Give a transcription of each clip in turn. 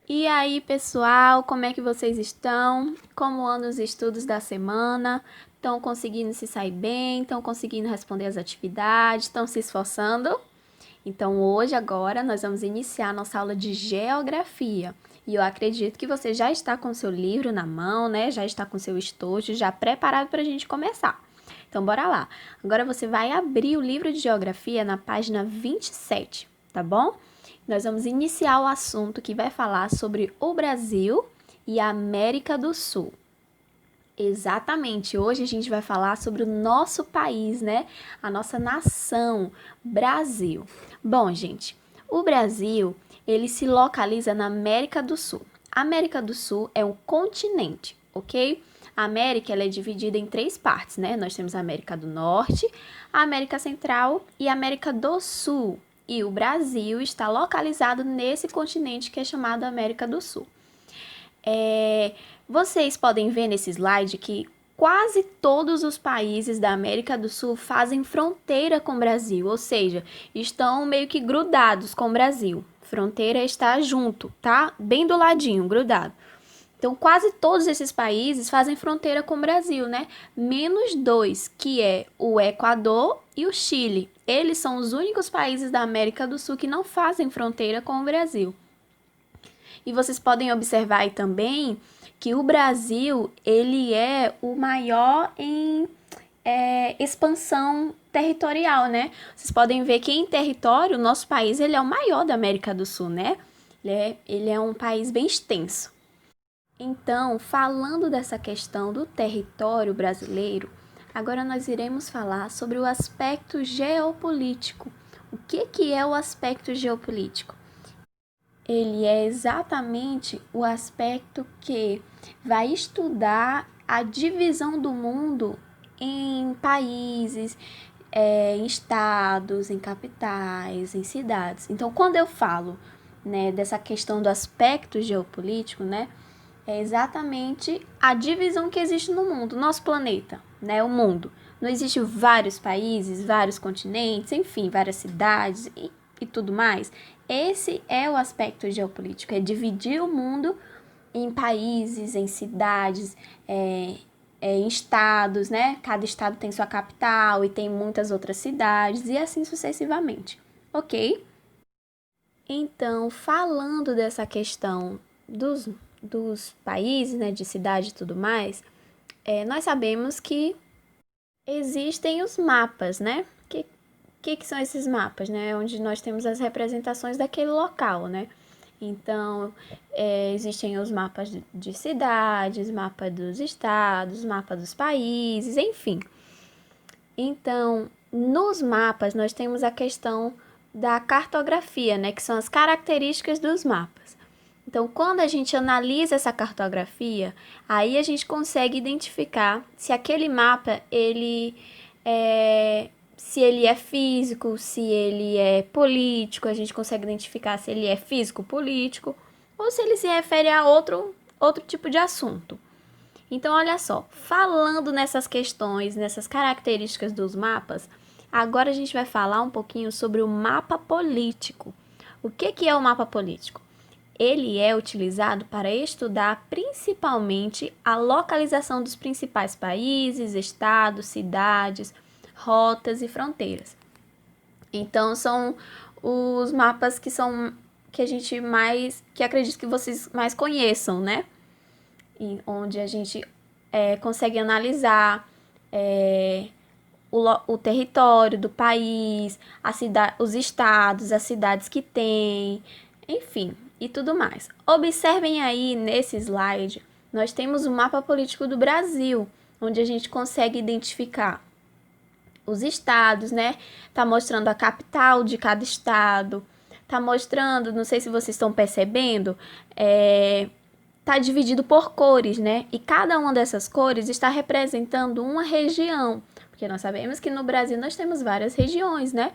E aí, pessoal, como é que vocês estão? Como andam os estudos da semana? Estão conseguindo se sair bem? Estão conseguindo responder as atividades? Estão se esforçando? Então, hoje, agora, nós vamos iniciar nossa aula de geografia. E eu acredito que você já está com seu livro na mão, né? Já está com seu estojo, já preparado para a gente começar. Então, bora lá. Agora você vai abrir o livro de geografia na página 27, tá bom? Nós vamos iniciar o assunto que vai falar sobre o Brasil e a América do Sul. Exatamente, hoje a gente vai falar sobre o nosso país, né? A nossa nação, Brasil. Bom, gente, o Brasil, ele se localiza na América do Sul. A América do Sul é um continente, ok? A América ela é dividida em três partes, né? Nós temos a América do Norte, a América Central e a América do Sul. E o Brasil está localizado nesse continente que é chamado América do Sul. Vocês podem ver nesse slide que quase todos os países da América do Sul fazem fronteira com o Brasil, ou seja, estão meio que grudados com o Brasil. Fronteira está junto, tá? Bem do ladinho, grudado. Então, quase todos esses países fazem fronteira com o Brasil, né? Menos dois, que é o Equador e o Chile. Eles são os únicos países da América do Sul que não fazem fronteira com o Brasil. E vocês podem observar aí também que o Brasil, ele é o maior em expansão territorial, né? Vocês podem ver que em território, o nosso país, ele é o maior da América do Sul, né? Ele é um país bem extenso. Então, falando dessa questão do território brasileiro, agora nós iremos falar sobre o aspecto geopolítico. O que é o aspecto geopolítico? Ele é exatamente o aspecto que vai estudar a divisão do mundo em países, em estados, em capitais, em cidades. Então, quando eu falo, né, dessa questão do aspecto geopolítico, né, é exatamente a divisão que existe no mundo, nosso planeta, né, o mundo. Não existe vários países, vários continentes, enfim, várias cidades e tudo mais. Esse é o aspecto geopolítico, é dividir o mundo em países, em cidades, em estados, né? Cada estado tem sua capital e tem muitas outras cidades e assim sucessivamente, ok? Então, falando dessa questão dos países, né, de cidade e tudo mais, nós sabemos que existem os mapas, né? Que são esses mapas, né? Onde nós temos as representações daquele local, né? Então, existem os mapas de cidades, mapa dos estados, mapa dos países, enfim. Então, nos mapas, nós temos a questão da cartografia, né? Que são as características dos mapas. Então, quando a gente analisa essa cartografia, aí a gente consegue identificar se aquele mapa, se ele é físico, se ele é político, a gente consegue identificar se ele é físico, político, ou se ele se refere a outro tipo de assunto. Então, olha só, falando nessas questões, nessas características dos mapas, agora a gente vai falar um pouquinho sobre o mapa político. O que é o mapa político? Ele é utilizado para estudar principalmente a localização dos principais países, estados, cidades, rotas e fronteiras. Então, são os mapas que a gente mais, que acredito que vocês mais conheçam, né? Onde a gente consegue analisar o território do país, os estados, as cidades que tem, enfim, e tudo mais. Observem aí nesse slide, nós temos o mapa político do Brasil, onde a gente consegue identificar os estados, né? Tá mostrando a capital de cada estado, tá mostrando, não sei se vocês estão percebendo, tá dividido por cores, né? E cada uma dessas cores está representando uma região, porque nós sabemos que no Brasil nós temos várias regiões, né?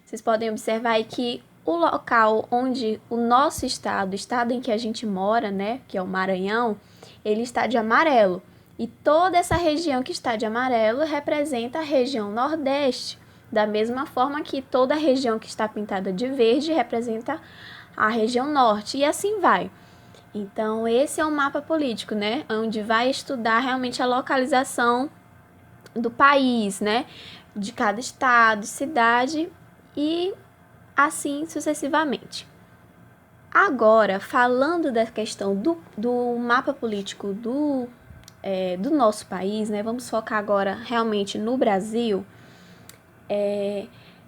Vocês podem observar aí que o local onde o nosso estado, o estado em que a gente mora, né, que é o Maranhão, ele está de amarelo. E toda essa região que está de amarelo representa a região Nordeste, da mesma forma que toda a região que está pintada de verde representa a região Norte, e assim vai. Então, esse é um mapa político, né? Onde vai estudar realmente a localização do país, né? De cada estado, cidade e assim sucessivamente. Agora, falando da questão do mapa político do nosso país, né? Vamos focar agora realmente no Brasil.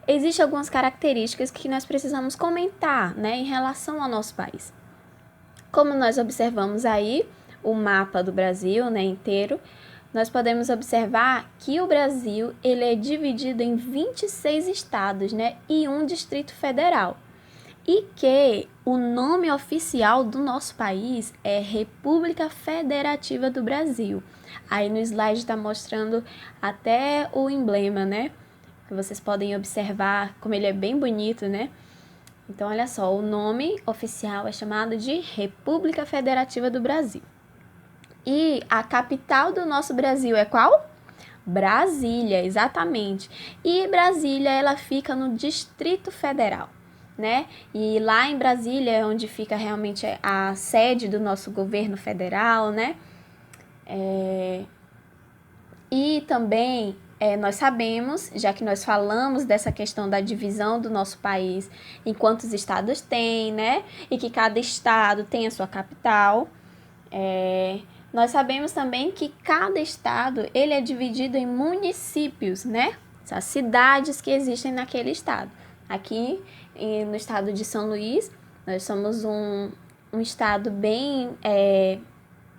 Existem algumas características que nós precisamos comentar, né, em relação ao nosso país. Como nós observamos aí o mapa do Brasil, né, inteiro, nós podemos observar que o Brasil ele é dividido em 26 estados, né, e um Distrito Federal. E que o nome oficial do nosso país é República Federativa do Brasil. Aí no slide está mostrando até o emblema, né? Que vocês podem observar como ele é bem bonito, né? Então, olha só, o nome oficial é chamado de República Federativa do Brasil. E a capital do nosso Brasil é qual? Brasília, exatamente. E Brasília, ela fica no Distrito Federal, né? E lá em Brasília é onde fica realmente a sede do nosso governo federal, né? E também nós sabemos, já que nós falamos dessa questão da divisão do nosso país em quantos estados tem, né? E que cada estado tem a sua capital. Nós sabemos também que cada estado ele é dividido em municípios, né? As cidades que existem naquele estado. Aqui no estado de São Luís, nós somos um estado bem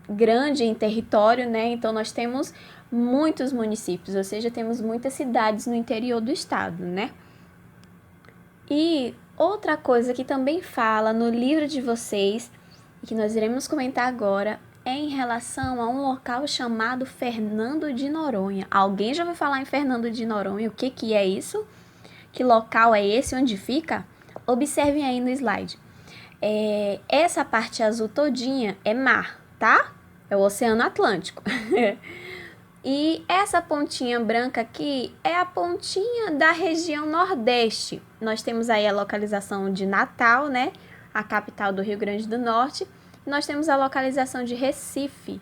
grande em território, né? Então nós temos muitos municípios, ou seja, temos muitas cidades no interior do estado, né? E outra coisa que também fala no livro de vocês, e que nós iremos comentar agora, é em relação a um local chamado Fernando de Noronha. Alguém já ouviu falar em Fernando de Noronha? O que é isso? Que local é esse? Onde fica? Observem aí no slide. Essa parte azul todinha é mar, tá? É o Oceano Atlântico. E essa pontinha branca aqui é a pontinha da região Nordeste. Nós temos aí a localização de Natal, né? A capital do Rio Grande do Norte. Nós temos a localização de Recife,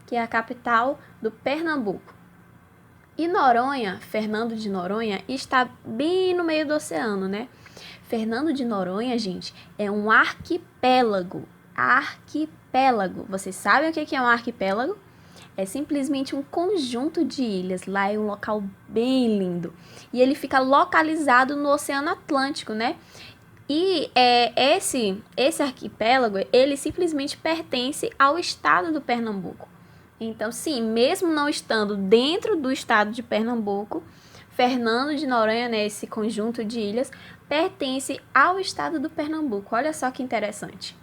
que é a capital do Pernambuco. E Noronha, Fernando de Noronha, está bem no meio do oceano, né? Fernando de Noronha, gente, é um arquipélago. Arquipélago. Vocês sabem o que é um arquipélago? É simplesmente um conjunto de ilhas. Lá é um local bem lindo. E ele fica localizado no Oceano Atlântico, né? E esse arquipélago, ele simplesmente pertence ao estado do Pernambuco. Então, sim, mesmo não estando dentro do estado de Pernambuco, Fernando de Noronha, né, esse conjunto de ilhas, pertence ao estado do Pernambuco. Olha só que interessante.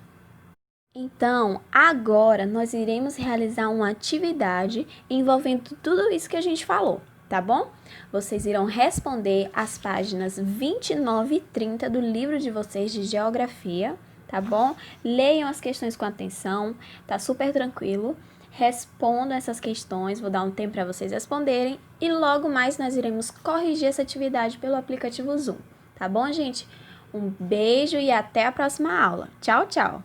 Então, agora nós iremos realizar uma atividade envolvendo tudo isso que a gente falou, tá bom? Vocês irão responder as páginas 29 e 30 do livro de vocês de Geografia, tá bom? Leiam as questões com atenção, tá super tranquilo. Respondam essas questões, vou dar um tempo para vocês responderem e logo mais nós iremos corrigir essa atividade pelo aplicativo Zoom, tá bom, gente? Um beijo e até a próxima aula. Tchau, tchau!